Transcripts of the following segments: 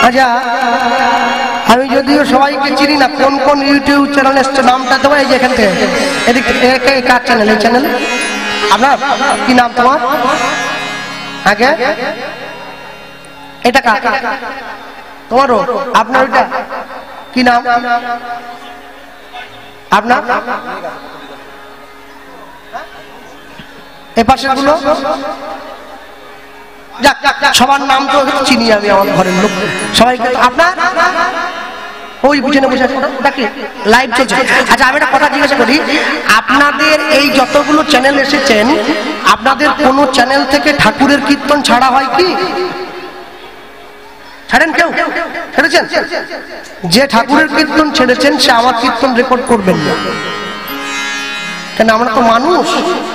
আচ্ছা আমি যদিও সবাইকে চিনি না, কোন কোন ইউটিউব চ্যানেল এসছে নামটা দেবো। এই যে এখান থেকে এদিকে কার চ্যানেল? এই চ্যানেল আপনার কি নাম তোমার? আগে এটা কার? তোমারও? আপনার ওইটা কি নাম আপনার? এ পাশের গুলো সবার নাম তো চিনি আমি, আমার ঘরের লোক সবাইকে। আপনার ওই পিছনে বসে লাইভ চলছে। আচ্ছা আমি একটা কথা জিজ্ঞাসা করি, আপনাদের এই যতগুলো চ্যানেল এসেছেন, আপনাদের কোন চ্যানেল থেকে ঠাকুরের কীর্তন ছাড়া হয় কি? ছাড়েন? কেউ ছেড়েছেন? যে ঠাকুরের কীর্তন ছেড়েছেন সে আমার কীর্তন রেকর্ড করবেন না, কেন আমরা তো মানুষ।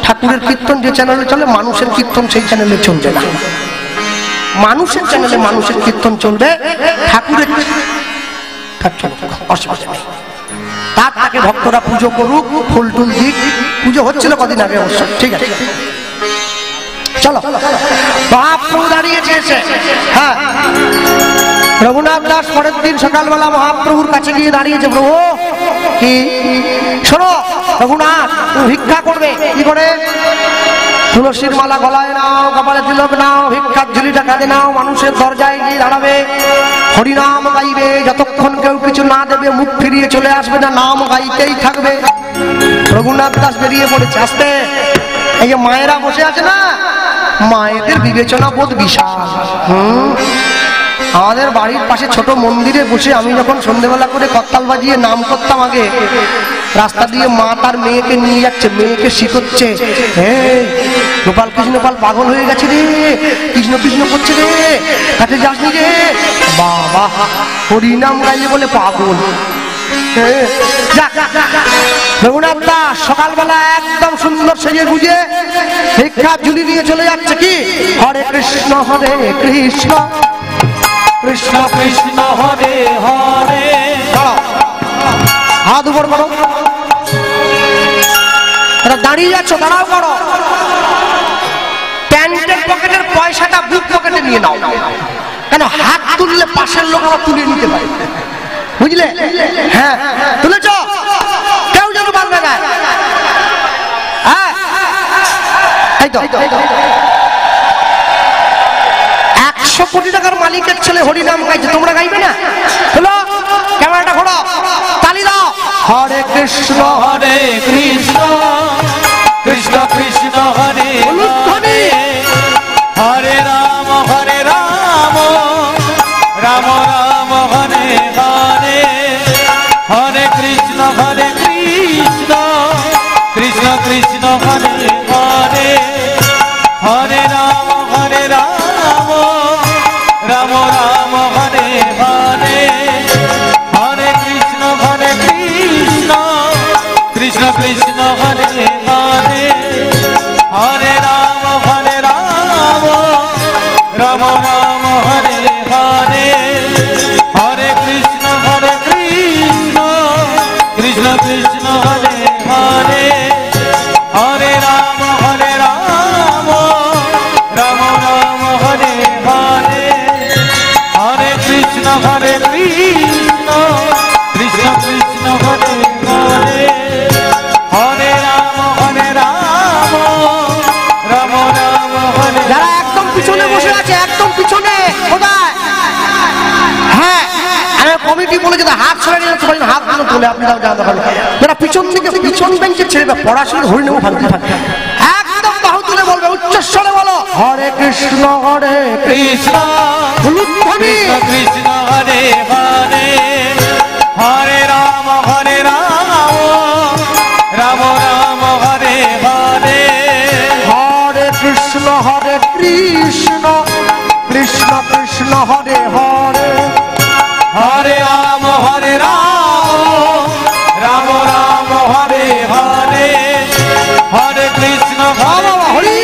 ঠাকুরের কীর্তন যে চ্যানেলে চলে, মানুষের কীর্তন সেই চ্যানেলে চলবে না। মানুষের চ্যানেলে মানুষের কীর্তন চলবে, ঠাকুরের অসুবিধা নেই। তাকে ভক্তরা পুজো করুক, ফুল টুল দিক। পুজো হচ্ছিল কদিন আগে অবশ্য, ঠিক আছে। চলো, মহাপ্রভু দাঁড়িয়েছে এসে। হ্যাঁ, রঘুনাথ দাস পরের দিন সকালবেলা মহাপ্রভুর কাছে গিয়ে দাঁড়িয়েছে। প্রভু কি শোনো, রঘুনাথ তুমি ভিক্ষা করবে। কি করে? তুলসীর মালা গলায় নাও, কপালে তিলক নাও, ভিক্ষার ঝুলিটা কাঁধে নাও, মানুষের দরজায় গিয়ে দাঁড়াবে, হরিনাম গাইবে। যতক্ষণ কেউ কিছু না দেবে মুখ ফিরিয়ে চলে আসবে না, নাম গাইতেই থাকবে। রঘুনাথ দাস বেরিয়ে পড়েছে। আসতে এই যে মায়েরা বসে আছে না, মায়েদের বিবেচনা বোধ বিশাল। আমাদের বাড়ির পাশে ছোট মন্দিরে বসে আমি যখন সন্ধ্যেবেলা করে করতাল বাজিয়ে নাম করতাম আগে, রাস্তা দিয়ে মা তার মেয়েকে নিয়ে যাচ্ছে, মেয়েকে শিখচ্ছে, গোপাল কৃষ্ণ গোপাল পাগল হয়ে গেছে রে, কৃষ্ণ কৃষ্ণ করছে রে, কাছে যাসনি রে। বাবা, হরিনাম গাইলে বলে পাগল। রঘুনাথ দাস সকালবেলা একদম সুন্দর সেজে গুজে ভিক্ষার ঝুলি নিয়ে চলে যাচ্ছে। কি? হরে কৃষ্ণ হরে কৃষ্ণ কৃষ্ণ কৃষ্ণ হরে হরে। হাত উপর করো, দাঁড়িয়ে যাচ্ছ, দাঁড়াও করো। প্যান্টের পকেটের পয়সাটা বুক পকেটে নিয়ে নাও, কেন হাত তুললে পাশের লোক আবার তুলে নিতে পারে, বুঝলে? হ্যাঁ, তুলেছ, কেউ যেন পারবে না। হ্যাঁ, এই তো 100 কোটি টাকার মালিকের ছেলে হরিনাম গাইছে, তোমরা গাইবে না? হলো, ক্যামেরাটা ঘোরো, তালি দাও। হরে কৃষ্ণ হরে কৃষ্ণ কৃষ্ণ কৃষ্ণ হরে হরে, হরে রাম রাম রাম হরে হরে, হরে কৃষ্ণ কৃষ্ণ কৃষ্ণ হরে হরে, হরে রাম রাম রাম হরে হরে, হরে কৃষ্ণ কৃষ্ণ কৃষ্ণ হরে হরে, হরে রাম রাম রাম হরে হরে, হরে কৃষ্ণ কৃষ্ণ কৃষ্ণ হরে হরে, হরে রাম রাম রাম হরে হরে, হরে কৃষ্ণ কৃষ্ণ কৃষ্ণ হরে হরে, হরে রাম রাম রাম হরে। যারা একদম পিছনে বসে আছে, একদম পিছনে, হ্যাঁ আমি কমিটি বলেছি হাত সরে নিয়ে হাত গুলো তুলে আপনি যারা পিছন থেকে পিছন বেঞ্চে ছেড়ে পড়াশোনা হরি নেব ভালো একদম বাহু তুলে বলবে, উচ্চস্বরে বলো হরে কৃষ্ণ কৃষ্ণ কৃষ্ণ হরে হরে, হরে রাম রাম রাম হরে হরে, হরে কৃষ্ণ কৃষ্ণ কৃষ্ণ কৃষ্ণ হরে হরে, হরে রাম রাম রাম হরে হরে, হরে কৃষ্ণ হরি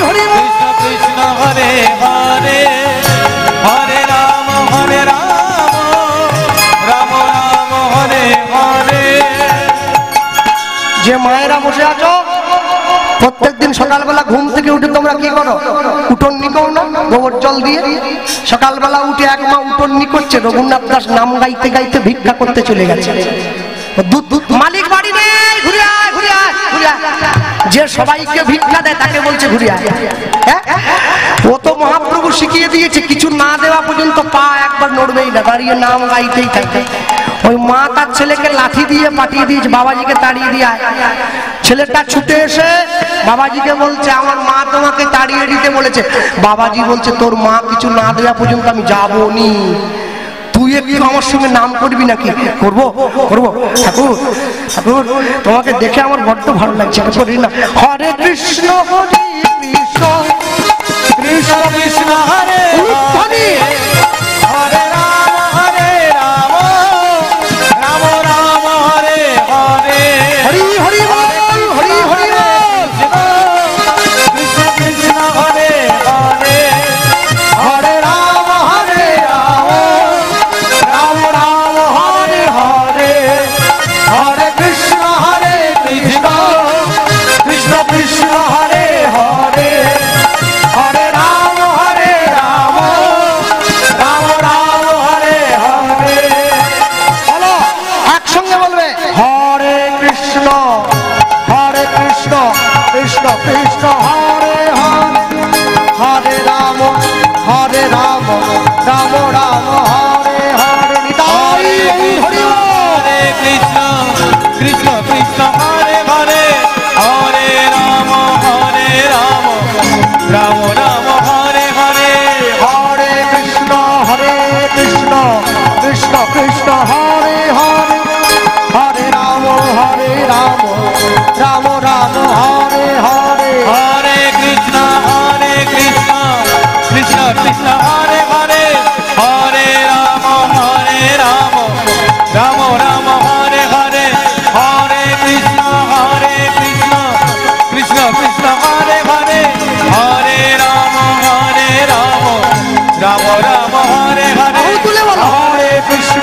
হরি কৃষ্ণ কৃষ্ণ হরে হরে, হরে রাম রাম রাম হরে হরে। যে মায়েরা বসে আছো প্রত্যেকদিন সকালবেলা ঘুম থেকে উঠে তোমরা কি করো? উঠোন নিকো না গোবর জল দিয়ে? সকালবেলা উঠে এক মা উঠোন নিকোচ্ছে, রঘুনাথ দাস নাম গাইতে গাইতে ভিক্ষা করতে চলে গেছে। মালিক বাড়ি নেই, ঘুরে আয় ঘুরে আয় ঘুরে আয়। যে সবাইকে ভিক্ষা দেয় তাকে বলছে ঘুরে আয়। ও তো মহাপ্রভু শিখিয়ে দিয়েছে কিছু না দেওয়া পর্যন্ত পা একবার নড়বেই না, দাঁড়িয়ে নাম গাইতেই থাকে। ওই মা তার ছেলেকে লাঠি দিয়ে পাঠিয়ে দিয়েছে, বাবাজিকে তাড়িয়ে দিয়ে আয়। ছেলেটা ছুটে এসে বাবাজিকে বলছে আমার মা তোমাকে তাড়িয়ে দিতে বলেছে। বাবাজি বলছে তোর মা কিছু না দেওয়া পর্যন্ত আমি যাবো নি, তুই একটু আমার সঙ্গে নাম করবি নাকি? করবো করবো। ঠাকুর ঠাকুর তোমাকে দেখে আমার বড্ড ভালো লাগছে, করি না? হরে কৃষ্ণ হরে কৃষ্ণ কৃষ্ণ কৃষ্ণ হরে হরে, হরে রাম হরে রাম রাম রাম হরে হরে, হরি হরি বল হরি হরি বল, কৃষ্ণ কৃষ্ণ হরে হরে, হরে রাম হরে রাম রাম রাম হরে হরে, হরে কৃষ্ণ হরে কৃষ্ণ কৃষ্ণ কৃষ্ণ হরে হরে, হরে রাম রাম রাম হরে হরে। বলো একসঙ্গে বলবে হরে কৃষ্ণ কৃষ্ণ কৃষ্ণ হরে হরে, হরে রাম রাম রাম হরে হরে। নিতাই হরি হরে কৃষ্ণ কৃষ্ণ কৃষ্ণ হরে হরে, হরে রাম রাম রাম হরে হরে, হরে কৃষ্ণ কৃষ্ণ কৃষ্ণ হরে হরে, হরে রাম রাম রাম হরে হরে, হরে কৃষ্ণ কৃষ্ণ কৃষ্ণ হরে হরে, হরে রাম রাম রাম হরে হরে, হরে কৃষ্ণ কৃষ্ণ কৃষ্ণ হরে হরে, হরে রাম রাম রাম হরে হরে, হরে কৃষ্ণ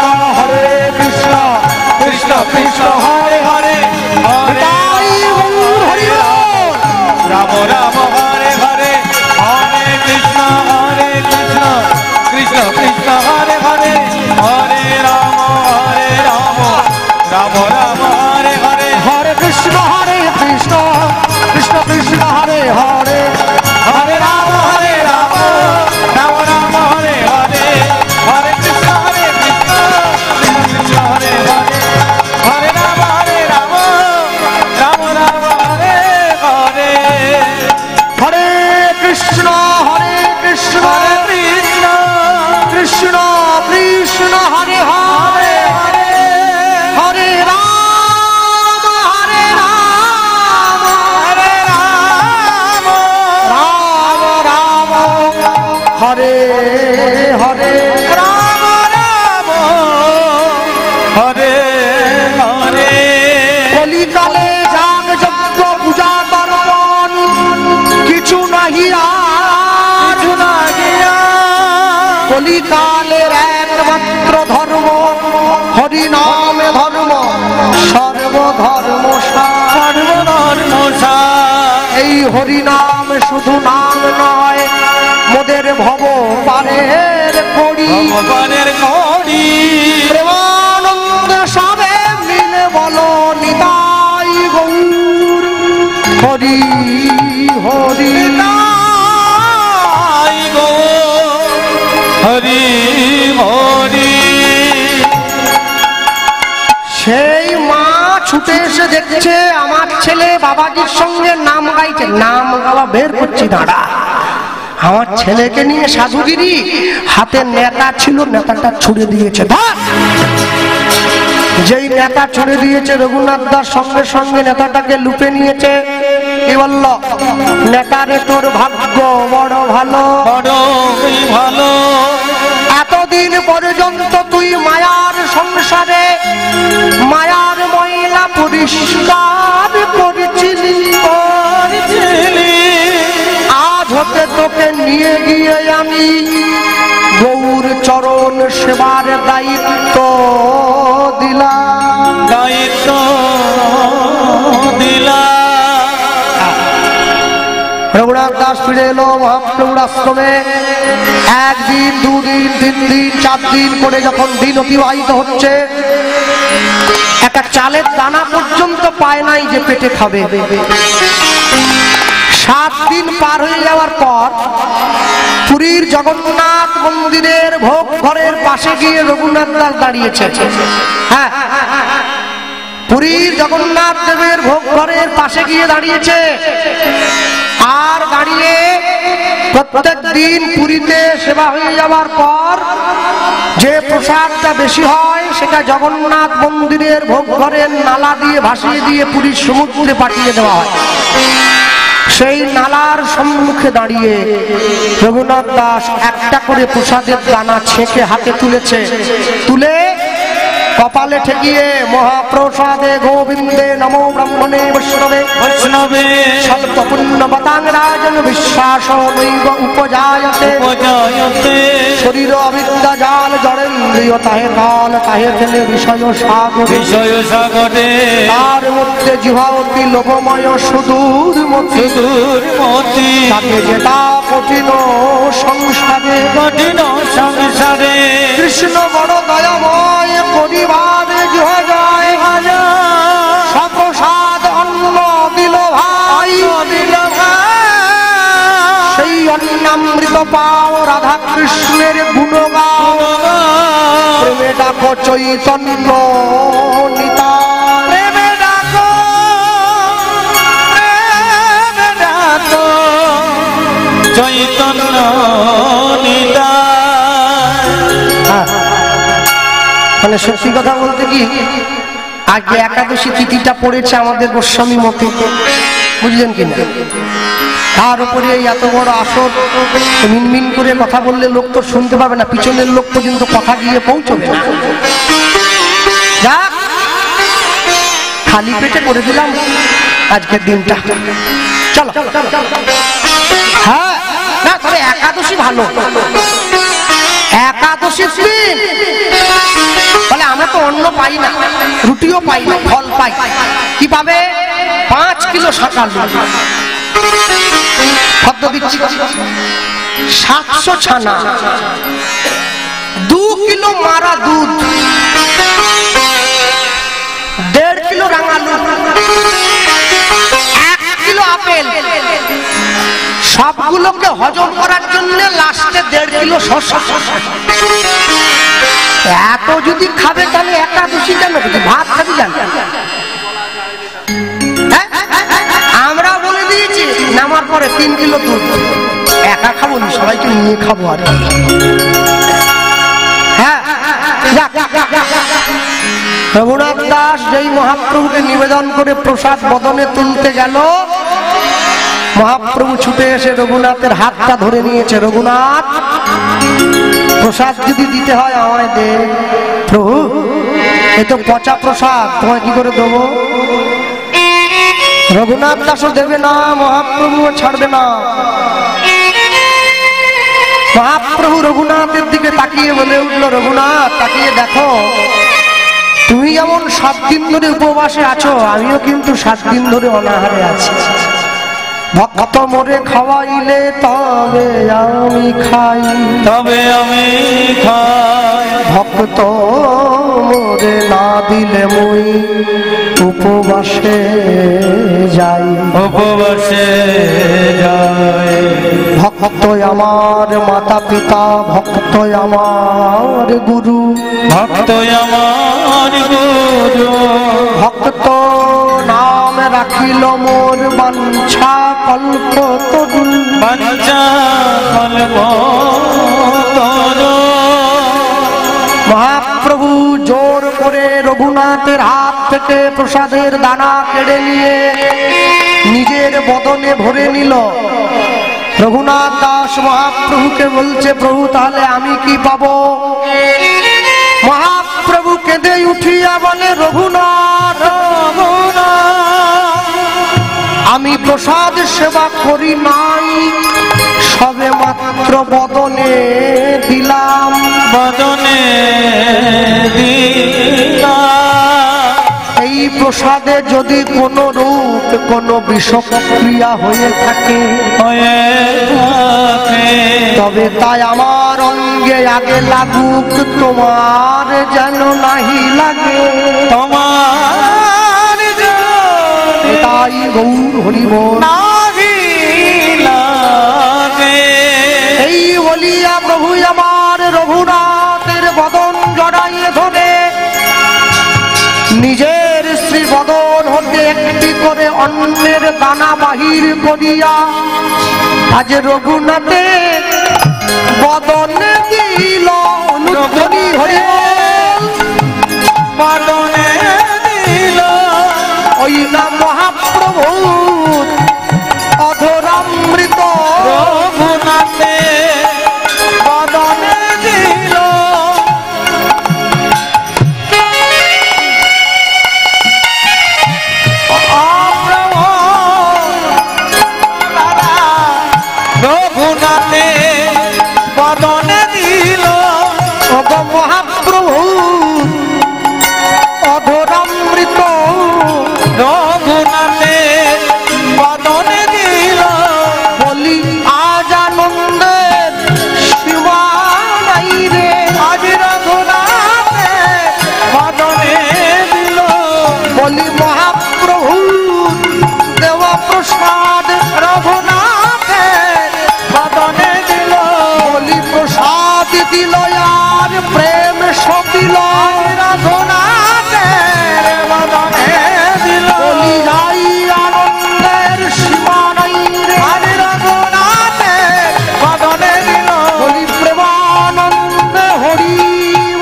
কৃষ্ণ কৃষ্ণ হরে হরে, হরে রাম রাম হরে হরে, হরে কৃষ্ণ কৃষ্ণ কৃষ্ণ হরে হরে, হরে রাম রাম রাম হরে হরে, হরে কৃষ্ণ কৃষ্ণ কৃষ্ণ হরে হরে, হরে রাম রাম রাম হরে হরে, হরে কৃষ্ণ কৃষ্ণ কৃষ্ণ হরে হরে, হরে রাম রাম রাম রাম হরে হরে, হরে কৃষ্ণ কৃষ্ণ কৃষ্ণ কৃষ্ণ হরে হরে, হরে রাম রাম রাম হরে হরে, রাম রাম হরে হরে। কলিকালে যাগ যজ্ঞ পূজা তর্পণ কিছু নাহি আর, কলিকালের একমাত্র ধর্ম হরি নামে ধর্ম, সর্বধর্ম এই হরি নাম শুধু নাম নয়, মোদের ভব পারের কড়ি, প্রেমানন্দ সবে মিলে বলো নিতাই গৌর হরি হরি হরি হরি। সেই মা ছুটে এসে দেখছে আমার ছেলে বাবাজির সঙ্গে নাম গাইছে, নাম গাওয়া বের করছি দাঁড়া, আমার ছেলেকে নিয়ে সাধুগিরি, হাতে নেতা ছিল নেতাটা ছুড়ে দিয়েছে। যেই নেতা ছুড়ে দিয়েছে রঘুনাথ দাস সঙ্গে সঙ্গে নেতাটাকে লুপে নিয়েছে। কি বলল? নেতারে তোর ভাগ্য বড় ভালো, বড় ভালো, এতদিন পর্যন্ত তুই মায়ার সংসারে মায়ার ময়লা পরিষ্কার করেছিলি, আজ হতে তোকে নিয়ে গিয়ে আমি গৌর চরণ সেবার দায়িত্ব দিলাম, ফিরে এলো মহাপ্রভুর আশ্রমে। একদিন, দুদিন, 3 দিন, 4 দিন করে যখন দিন অতিবাহিত হচ্ছে, একটা চালের দানা পর্যন্ত পায় নাই যে পেটে খাবে। 7 দিন পার হয়ে যাওয়ার পর পুরীর জগন্নাথ মন্দিরের ভোগ ঘরের পাশে গিয়ে রঘুনাথ দাস দাঁড়িয়েছে। হ্যাঁ, পুরীর জগন্নাথ দেবের ভোগ ঘরের পাশে গিয়ে দাঁড়িয়েছে। আর দাঁড়িয়ে প্রত্যেক দিন পুরীতে সেবা হয়ে যাওয়ার পর যে প্রসাদটা বেশি হয় সেটা জগন্নাথ মন্দিরের ভোগ ঘরের নালা দিয়ে ভাসিয়ে দিয়ে পুরীর সমুদ্রে পাঠিয়ে দেওয়া হয়। সেই নালার সম্মুখে দাঁড়িয়ে রঘুনাথ দাস একটা করে প্রসাদের দানা ছেঁকে হাতে তুলেছে। তুলে কপালে ঠেকিয়ে মহাপ্রসাদে গোবিন্দে নমো ব্রহ্মণে বৈষ্ণবে বৈষ্ণবে স্বল্প পুণ্যবতাং রাজন বিশ্বাস নৈব উপজায়তে শরীর অবিদ্যা জাল জড়েন্দ্রিয় তাহে কাল তাহে ফেলে বিষয় সাগরে তার মধ্যে জিহ্বাবতী লোভময় সুদূর মতি তাকে যেটা কঠিন সংসারে কৃষ্ণ বড় দয়াময় পরিবারে জয় সপ্রসাদ অন্ন দিল ভাই, সেই অন্নামৃত পাও রাধা কৃষ্ণের গুণ গাও, প্রেমে ডাকো চৈতন্য নিতা, প্রেমে ডাকো চৈতন্য নিতা। মানে সত্যি কথা বলতে কি, আগে একাদশী তিথিটা পড়েছে আমাদের গোস্বামী মতে, বুঝলেন কিনা? তার উপরে এই এত বড় আসর, মিনমিন করে কথা বললে লোক তো শুনতে পাবে না, পিছনের লোক পর্যন্ত কথা গিয়ে পৌঁছবে। খালি পেটে করে দিলাম আজকের দিনটা। চলো, হ্যাঁ না তবে একাদশী ভালো, একাদশীর দিন বলে আমরা তো অন্ন পাই না, রুটিও পাই না, ফল পাই। কি পাবে? 5 কিলো শাঁকাল, 700 ছানা, 2 কিলো মারা দুধ, 1.5 কিলো রাঙালু, 1 কিলো আপেল। সবগুলোকে হজম করার জন্য লাস্টে 1.5 কিলো শসা। এত যদি খাবে তাহলে একাদশী কেন? ভাত খাবি কেন? আমরা বলে দিয়েছি নামার পরে 3 কিলো দুধ, একা খাবো না, সবাইকে নিয়ে খাবো। আর হ্যাঁ, রঘুনাথ দাস যেই মহাপ্রভুকে নিবেদন করে প্রসাদ বদনে তুলতে গেল, মহাপ্রভু ছুটে এসে রঘুনাথের হাতটা ধরে নিয়েছে। রঘুনাথ, প্রসাদ যদি দিতে হয় আমায় দে। প্রভু, এ তো পচা প্রসাদ, তোমায় কি করে দেবো? রঘুনাথ দাসও দেবে না, মহাপ্রভুও ছাড়বে না। মহাপ্রভু রঘুনাথের দিকে তাকিয়ে বলে উঠল, রঘুনাথ, তাকিয়ে দেখো, তুমি যেমন 7 দিন ধরে উপবাসে আছো, আমিও কিন্তু 7 দিন ধরে অনাহারে আছি। ভক্ত মোরে খাওয়াইলে তবে আমি খাই, তবে আমি খাই। ভক্ত মোরে না দিলে মই উপবাসে যাই, উপবাসে যাই। ভক্ত আমার মাতা পিতা, ভক্ত আমার গুরু, ভক্ত আমার গুরু। ভক্ত নাম রাখিল মোর বাঞ্ছা কল্প তরু, বাঞ্ছা কল্প তরু। মহাপ্রভু জোর করে রঘুনাথের হাত থেকে প্রসাদের দানা কেড়ে নিয়ে নিজের বদনে ভরে নিল। রঘুনাথ দাস মহাপ্রভুকে বলছে, প্রভু তাহলে আমি কি পাবো? মহাপ্রভু কেঁদে উঠিয়া বলে, রঘুনাথ, আমি প্রসাদ সেবা করি নাই, সবে মাত্র বদনে দিলাম, বদনে দিলাম। এই প্রসাদে যদি কোনো রূপ কোনো বিষক্রিয়া হয়ে থাকে তবে তাই আমার অঙ্গে আগে লাগুক, তোমার যেন নাহি লাগে। তোমার তাই গৌর হরিবল নাহি লাগে। এই বলিয়া প্রভু আমার রঘুনাথের বদন জড়াইয়ে ধরে নিজের শ্রী বদন হতে একটি করে অন্যের দানা বাহির করিয়া আজ রঘুনাথে বদনে দিল অনুধ্বনি হরিবল বদনে দিল ওই না মহাপ্রভু অধরামৃত রঘুনাথে বদনে দিল। রঘুনাথে বদনে দিল মহাপ্রভু অধরামৃত রঘুনাথে বদনে দিল। বলি আজ আনন্দের সীমা নাই রে, আজ রঘুনাথে বদনে দিল। বলি মহাপ্রভু দেওয়া প্রসাদ রঘুনাথে বদনে দিল। বলি প্রসাদ দিল আর প্রেম সপিল, রঘুনাথে বদনে দিল। বলি যাই আনন্দের সীমা নাই রে, আজ রঘুনাথে বদনে দিল। বলি প্রেমানন্দে হরি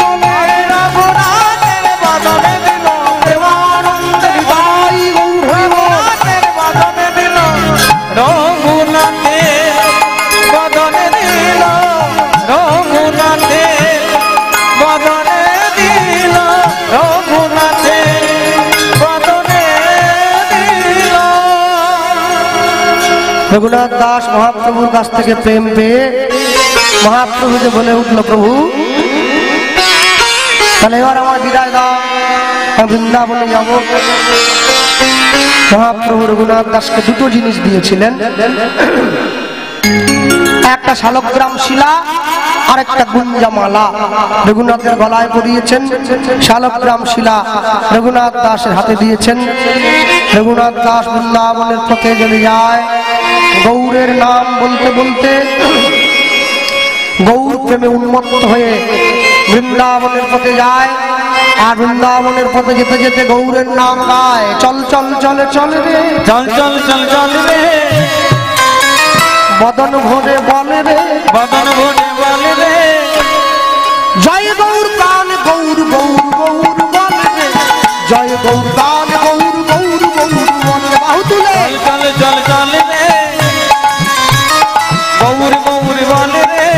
বলে, রঘুনাথে বদনে দিল। প্রেমানন্দে যাই গৌর হরিবল। বদনে দিল। রঘুনাথে বদনে দিল। রঘুনাথে বদনে দিল। রঘুনাথে বদনে দিল। রঘুনাথ দাস মহাপ্রভুর কাছ থেকে প্রেম পেয়ে মহাপ্রভুকে বলে উঠল, প্রভু তাহলে এবার আমার বিদায় দাও, আমি বৃন্দাবনে যাব। মহাপ্রভু রঘুনাথ দাসকে দুটো জিনিস দিয়েছিলেন, একটা শালগ্রাম শিলা আর একটা গুঞ্জামালা রঘুনাথের গলায় পরিয়েছেন। শালগ্রাম শিলা রঘুনাথ দাসের হাতে দিয়েছেন। রঘুনাথ দাস বৃন্দাবনের পথে চলে যায়, গৌরের নাম বলতে বলতে গৌর প্রেমে উন্মত্ত হয়ে বৃন্দাবনের পথে যায়। আর বৃন্দাবনের পথে যেতে যেতে গৌরের নাম গায়, চল চল চলে চলে রে, চল চল চল চল রে, বদন ভরে বলে রে, বদন ভরে বলে রে, জয় গৌর প্রাণ গৌর গৌর গৌর বলে রে, জয় গৌর প্রাণ গৌর গৌর গৌর বলে। বাহু তুলে চল চল চল রে, গৌর গৌর বলে রে,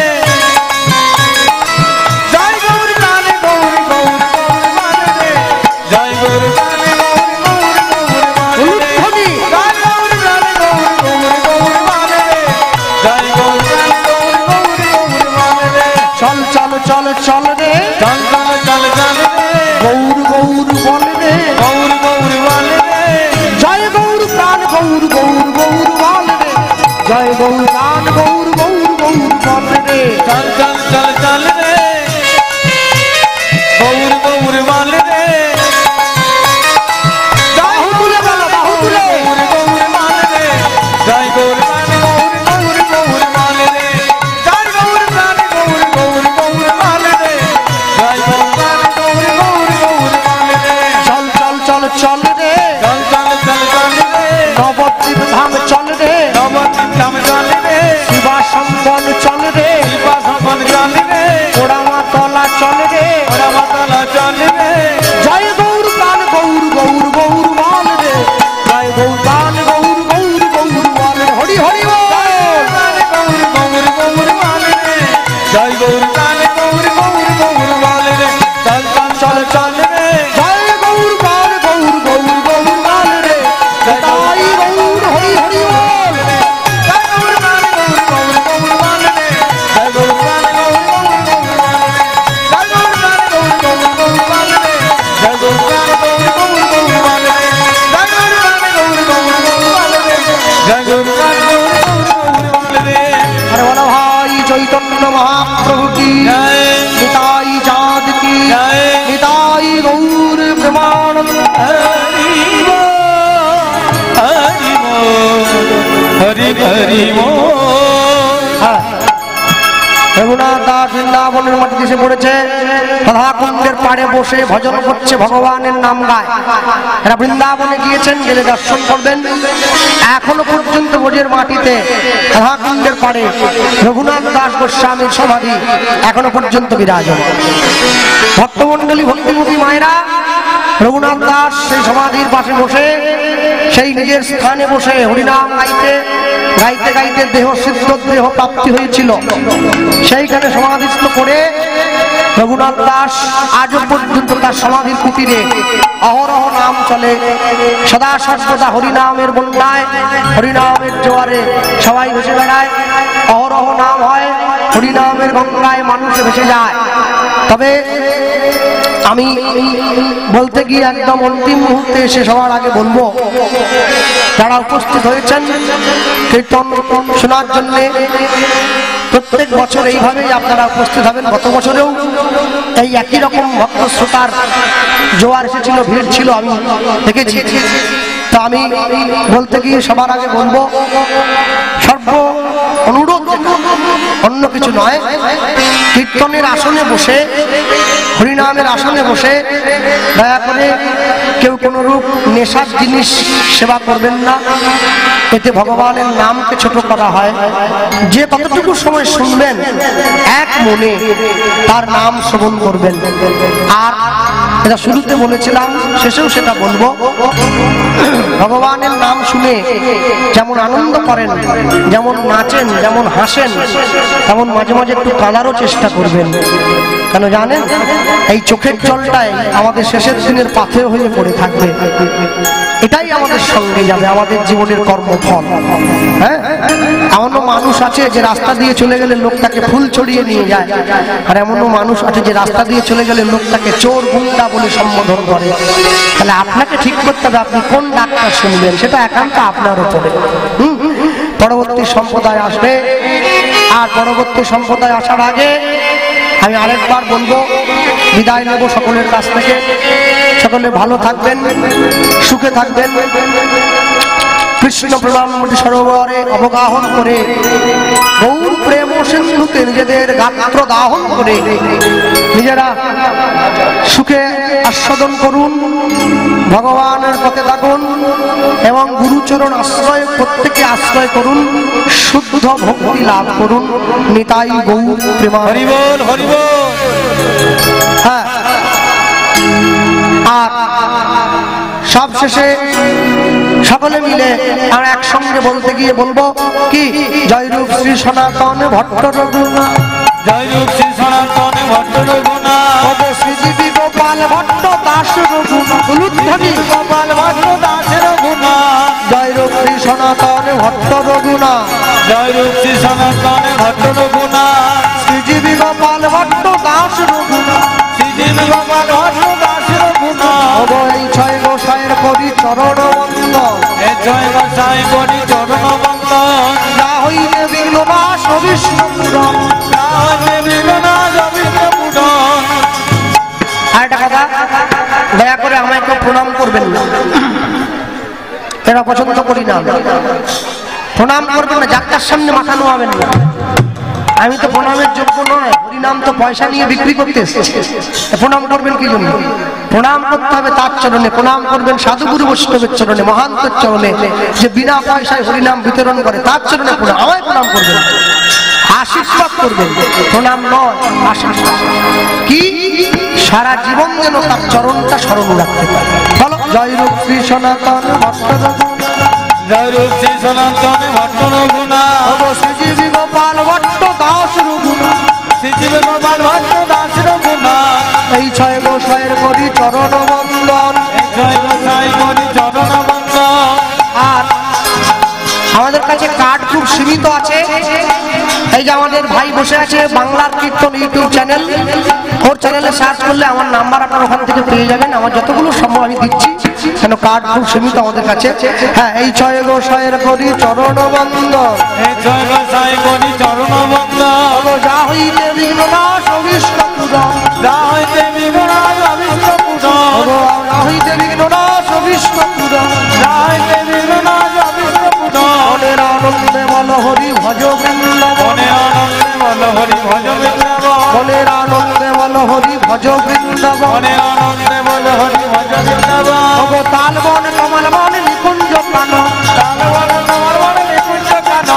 জয় গৌর প্রাণ গৌর গৌর গৌর বলে রে, জয় গৌর প্রাণ গৌর গৌর গৌর বলে রে, উলুধ্বনি। জয় গৌর প্রাণ গৌর গৌর গৌর বলে রে, জয় গৌর প্রাণ গৌর গৌর গৌর বলে রে, চল চল চল চল রে, চল চল চল চল রে, গৌর গৌর বলে রে, গৌর গৌর বলে রে, জয় গৌর প্রাণ গৌর গৌর গৌর বলে রে, জয় গৌর প্রাণ গৌর গৌর গৌর বলে রে। চল চল চল চল রে, গৌর গৌর বলে রে, বাহু তুলে বলো, বাহু তুলে। গৌর গৌর বলে রে, জয় গৌর প্রাণ গৌর গৌর গৌর বলে রে, জয় গৌর প্রাণ গৌর গৌর গৌর বলে রে, জয় গৌর প্রাণ গৌর গৌর গৌর বলে রে, চল চল চল চল রে, চল চল চল চল রে, নবদ্বীপ ধাম চল রে, নবদ্বীপ ধাম চল রে, শিবা জয় গৌর প্রাণ গৌর গৌর গৌর মাল রে अरे बोलो भाई चैतन्य महाप्रभु की जय निताई चाँद की जय निताई गौर प्रेमानंद हरि हरि हरि रघुनाथ दास वृंदावনের মাটিতে এসে পড়েছে রাধা কুণ্ডের পাড়ে বসে ভজন করছে ভগবানের নাম গায় এরা বৃন্দাবনে গিয়েছেন গেলে দর্শন করবেন এখনো পর্যন্ত ব্রজের মাটিতে রাধা কুণ্ডের পাড়ে রঘুনাথ দাস গোস্বামীর সমাধি এখনো পর্যন্ত বিরাজমান ভক্তমণ্ডলী ভক্তিমতী মায়েরা রঘুনাথ দাস সেই সমাধির পাশে বসে সেই নিজের স্থানে বসে হরিনাম গাইতে গাইতে গাইতে দেহ সিদ্ধ দেহ প্রাপ্তি হয়েছিল সেইখানে সমাধিস্থ করে রঘুনাথ দাস আজও পর্যন্ত তার সমাধির কুটিরে অহরহ নাম চলে সদা সর্বদা হরিনামের বন্যায় হরিনামের জোয়ারে সবাই ভেসে বেড়ায় অহরহ নাম হয় হরিনামের গঙ্গায় মানুষ ভেসে যায় তবে আমি বলতে গিয়ে একদম অন্তিম মুহূর্তে এসে সবার আগে বলবো যারা উপস্থিত হয়েছেন কীর্তন শোনার জন্য প্রত্যেক বছর এইভাবেই আপনারা উপস্থিত হবেন গত বছরেও এই একই রকম ভক্ত শ্রোতার জোয়ার এসেছিল ভিড় ছিল আমি দেখেছি তো আমি বলতে গিয়ে সবার আগে বলবো সর্ব অনুরোধ অন্য কিছু নয় কীর্তনের আসনে বসে হরিনামের আসনে বসে দয়া করে কেউ কোনো রূপ নেশার জিনিস সেবা করবেন না এতে ভগবানের নামকে ছোট করা হয় যে কতটুকু সময় শুনবেন এক মনে তার নাম শ্রবণ করবেন আর এটা শুরুতে বলেছিলাম শেষেও সেটা বলবো ভগবানের নাম শুনে যেমন আনন্দ করেন যেমন নাচেন যেমন হাসেন তেমন মাঝে মাঝে একটু কাঁদারও চেষ্টা করবেন কেন জানেন এই চোখের জলটাই আমাদের শেষের দিনের পাথেয় হয়ে পড়ে থাকবে এটাই আমাদের সঙ্গে যাবে আমাদের জীবনের কর্মফল হ্যাঁ এমনও মানুষ আছে যে রাস্তা দিয়ে চলে গেলে লোকটাকে ফুল ছড়িয়ে নিয়ে যায় আর এমনও মানুষ আছে যে রাস্তা দিয়ে চলে গেলে লোকটাকে চোর গুন্ডা বলে সম্বোধন করে তাহলে আপনাকে ঠিক করতে হবে আপনি কোন ডাক্তার শুনবেন সেটা একান্ত আপনার উপরে পরবর্তী সম্প্রদায় আসবে আর পরবর্তী সম্প্রদায় আসার আগে আমি আরেকবার বলবো বিদায় নেব সকলের কাছ থেকে সকলে ভালো থাকবেন সুখে থাকবেন কৃষ্ণ প্রণামটি সরোবরে অবগাহন করে গৌর প্রেম সিন্ধুতে নিজেদের গাত্র দাহন করে নিজেরা সুখে আস্বাদন করুন ভগবানের পথে থাকুন এবং গুরুচরণ আশ্রয় প্রত্যেকে আশ্রয় করুন শুদ্ধ ভক্তি লাভ করুন নিতাই গৌর প্রেমা হরি বল হরি বল হ্যাঁ আর সব শেষে সকলে মিলে আর একসঙ্গে বলতে গিয়ে বলবো কি জয়রূপ শ্রী সনাতন ভট্ট রঘুনাথ জয়রূপ শ্রী সনাতন ভট্ট রঘুনাথ শ্রীজীবী গোপাল ভট্ট দাস রঘুনাথ গোপাল ভট্ট দাস রঘুনাথ জয়রূপ শ্রী সনাতন ভট্ট রঘুনাথ জয়রূপ শ্রী সনাতন ভট্ট রঘুনাথ শ্রীজীবী গোপাল ভট্ট দাস রঘুনাথ শ্রীজীবী গোপাল ভট্ট দাস রঘুনাথ এই ছয় গোসাইয়ের কবি চরণ বন্দ এ জয় গোসাই বলি চরণ বন্দন যা হইলে বিঘ্নবাস অবিষ্ণুপুরম আরেকটা কথা দয়া করে আমায় কেউ প্রণাম করবেন না এরা পছন্দ করি না প্রণাম করবেন না যাত্রার সামনে মাথা নোয়াবেন না আমি তো প্রণামের যোগ্য নয় হরিনাম তো পয়সা নিয়ে বিক্রি করতে এসেছে প্রণাম করবেন কি জন্য প্রণাম করতে হবে তার চরণে প্রণাম করবেন সাধুগুরু বৈষ্ণবের চরণে মহান্তের চরণে যে বিনা পয়সায় হরিনাম বিতরণ করে তার চরণে প্রণাম আমায় প্রণাম করবেন আশীর্বাদ করবেন প্রণাম নয় আশীর্বাদ কি সারা জীবন যেন তার চরণটা স্মরণ রাখতে পারে বলো জয়রূপ শ্রী সনাতন ভট্ট জয়রূপ শ্রী সনাতন ভট্ট রঘুনাথ শ্রীজীবী গোপাল ভট্ট দাস রঘুনাথ শ্রীজীবী গোপাল ভট্ট দাস রঘুনাথ এই ছয় গোসাইয়ের করি চরণ বন্দন জয় গোসাই বলি চরণ বন্দন আর আমাদের কাছে কার্ড খুব সীমিত আছে এই যে আমাদের ভাই বসে আছে বাংলার কীর্তন ইউটিউব চ্যানেল, ওর চ্যানেলে সার্চ করলে আমার নাম্বার আপনার ওখান থেকে পেয়ে যাবেন। আমার যতগুলো সম্ভব আমি দিচ্ছি, কেন কার্ড খুব সীমিত আমাদের কাছে। হ্যাঁ, এই ছয় গো ছয়ের করি চরণ বন্ধ, এই জয় গোসাই করি চরণ বন্ধ, যা হইতে বিঘ্ন নাশ অভীষ্ট পূরণ, যা হইতে বিঘ্ন অভীষ্ট পূরণ, যা হইতে বিঘ্ন নাশ অভীষ্ট পূরণ, যা হইতে বিঘ্ন অভীষ্ট পূরণ। মনের আনন্দে বল হরি ভজ বৃন্দাবন, মনের আনন্দে বল হরি ভজ বৃন্দাবন, মনের আনন্দে বল হরি ভজ বৃন্দাবন, মনের আনন্দে বল হরি ভজ বৃন্দাবন। তাল বন কমল বন নিকুঞ্জ প্রাণ, তাল বন কমল বন নিকুঞ্জ প্রাণ,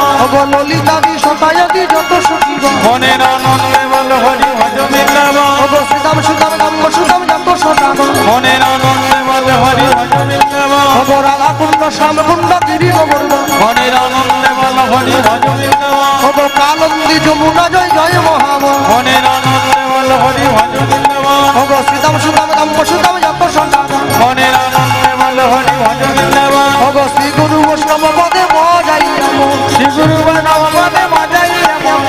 ললিতাদি শতায়দি যত সুখীব, মনের আনন্দে বল হরি ভজ বৃন্দাবন, সুদাম সুদাম দাম্ব সুদাম যত সদাম, মনের আনন্দে বল হরি ভজ বৃন্দাবন, রাধা কুণ্ড শ্যাম কুণ্ড গিরি গোবর্ধ, মনের আনন্দে বল হরি ভজ বৃন্দাবন, কালন্দি যমুনা জয় জয় মহাব, মনের আনন্দে বল হরি ভজ বৃন্দাবন, শ্রীদাম সুদাম দাম্ব সুদাম যত সদাম, মনের আনন্দে বল হরি ভজ বৃন্দাবন, শ্রী গুরু বৈষ্ণব পদে মজাই শ্রী গুরু বৈষ্ণবপদে মজাই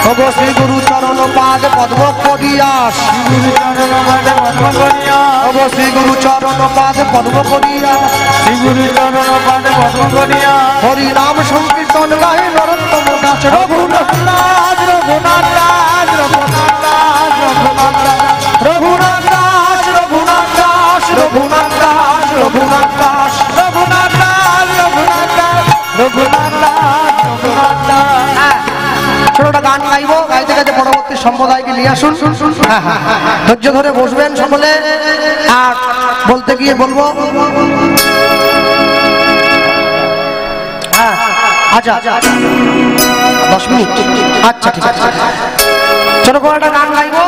নমঃ, শ্রী গুরু চরণ পাদ পদ্ম করিয়াস, শ্রী গুরু চরণ পাদে পদ্ম করিয়া, শ্রী গুরু চরণ পাদ পদ্ম করিয়াস, শ্রী গুরু চরণ পাদে পদ্ম করিয়া, হরি নাম সংকীর্তন গায়ে নরোত্তম দাস, রঘুনাথ দাস, রঘুনাথ দাস, রঘুনাথ দাস, রঘুনাথ দাস, রঘুনাথ দাস রঘুনাথ দাস রঘুনাথ দাস রঘুনাথ দাস, রঘুনাথ দাস, রঘুনাথ দাস, রঘুনাথ দাস, রঘুনাথ দাস। ছোটটা গান গাইবো, গাইতে গাইতে পরবর্তী সম্প্রদায়কে নিয়ে আসুন। হ্যাঁ হ্যাঁ, ধৈর্য ধরে বসবেন সকলে, আর বলতে গিয়ে বলবো। হ্যাঁ আচ্ছা 10 মিনিট, আচ্ছা ঠিক আছে। ছোট করে একটা গান গাইবো।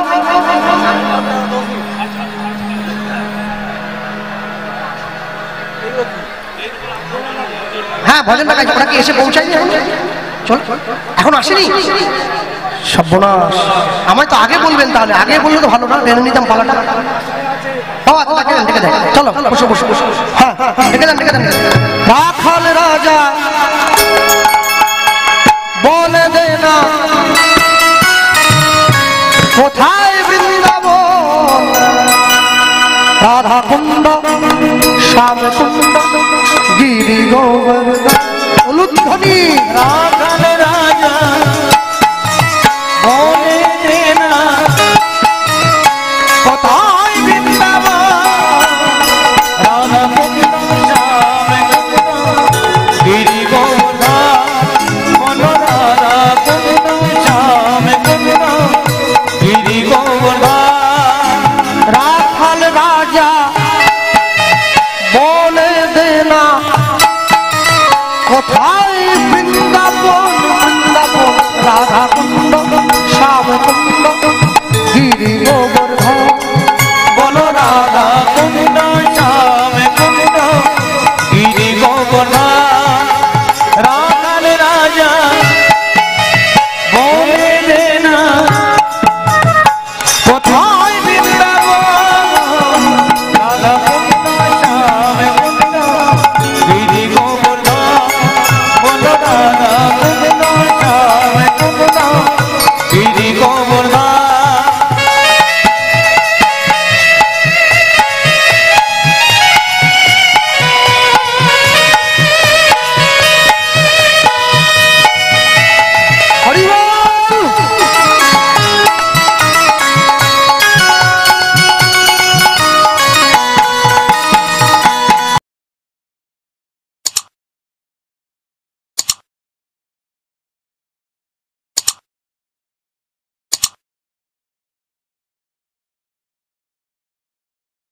হ্যাঁ ভজনটা গাইছে, ওরা কি এসে পৌঁছায়নি এখন? চল, এখন আসেনি? সর্বনাশ, আমায় তো আগে বলবেন, তাহলে আগে বললে তো ভালো না, বেরো নিতাম পালাটা। বাবা ডেকে দেন, ডেকে দেন, চলো বসো বসো বসো। হ্যাঁ ডেকে দেন, ডেকে দেন। রাখাল রাজা বলে দে না কোথায় বৃন্দাবন, রাধা কুণ্ড শ্যাম কুণ্ড গিরি গোবর্ধন, উলুধ্বনি রাম